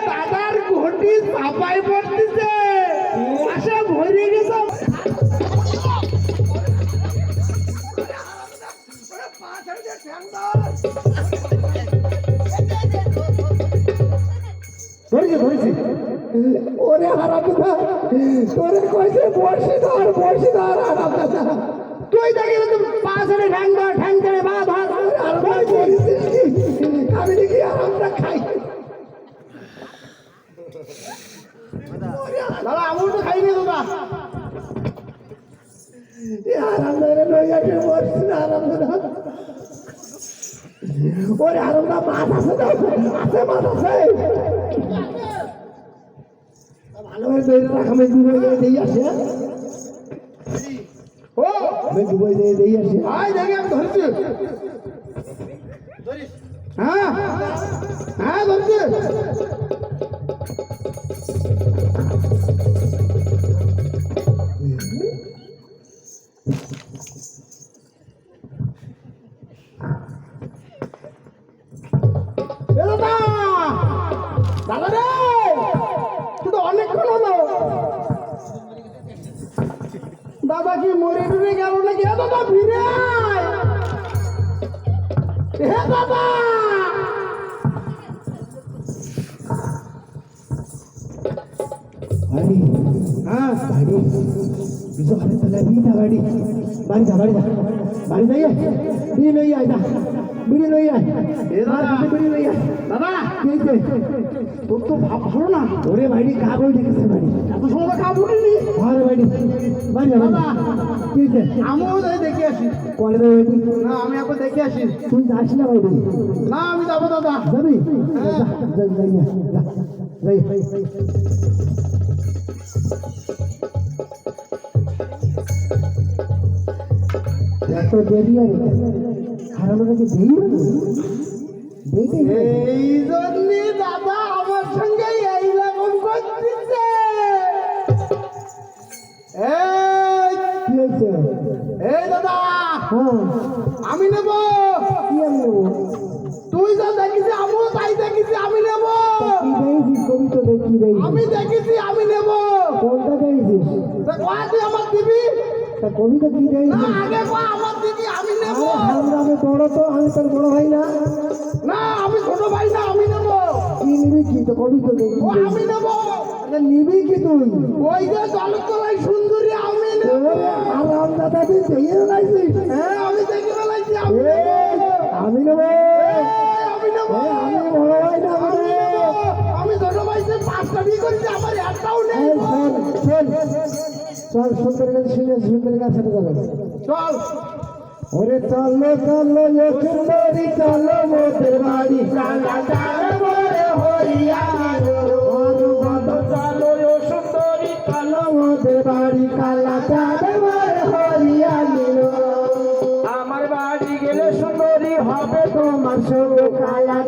দাদার ঘটি চাপাই পড়তেছে আশা ভরে গেছে ধরেছি ওরে হারামদা তোরে কইছে বর্ষিদার হারামদা তুই দেখি পা ছেড়ে ঠ্যাং ধরে বা ধর আর আমি দেখি আরামটা খাই দাদা আমুল তো খাইনি দাদা আরামদা লই আসে বর্ষিদা আরামদা ওরে আরামদা মাছ আছে মাছ আছে ভালোভাবে তৈরি রাখ আমি দুবাই দিয়ে আসি ও আমি দুবাই দিয়ে আসি আয় দেখি আমি ধরছি হ্যাঁ হ্যাঁ ধরছি দাদা রে তুই তো অনেকক্ষণ হলো দাদা কি মরে টরে গেল নাকি দাদা ফিরে হে দাদা বাড়ি হ্যাঁ বাড়ি দুশো হাতে চলে না বাড়ি বাড়ি যা বাড়ি যাইয়ে বিড়ি লই আয় না বিড়ি লই আয় বিড়ি লই আয় দাদা তোর তো ভাব ভালো না ওরে বাড়ি কাগজ দেখেছে বাড়ি এত সময় কাপড় নি ভালো বাড়ি দাদা আমিও যাই দেখে আসি কলে না আমি এখন দেখে আসি তুই যাস না বাড়ি না আমি যাবো দাদা যাবি যাই এত দেরি খারাপ লাগে এই জন্য দাদা আমার সঙ্গে এইরকম করতেছে এই দাদা আমি নেব কি আমি নেব তুই যা দেখিস আমিও তাই দেখিস আমি নেব আমি দেখেছি আমি নেব কোনটা দেখেছিস তুই আমার দিবি কবিতা কি না আগে আমার দিদি আমি নেব আমি বড় তো আমি তোর বড় ভাই না না আমি ছোট ভাই না আমি নেব কি নিবি কি তো কবিতা দেখি আমি নেব আরে নিবি কি তুই ওই যে জলতলায় সুন্দরী আমি নেব আরাম দাদা তুই দেখে লাইছিস হ্যাঁ আমি দেখে লাইছি আমি নেব আমি বড় ভাই না আমি ছোট ভাই যে পাঁচটা বিয়ে করেছি আমার একটাও নেই চল সুন্দরের কাছে যাবে চল ওরে চলো সুন্দরী চলো মোদের বাড়ি চলো সুন্দরী চলো মোদের বাড়ি কালা আমার বাড়ি গেলে সুন্দরী হবে তোমার সঙ্গে কালা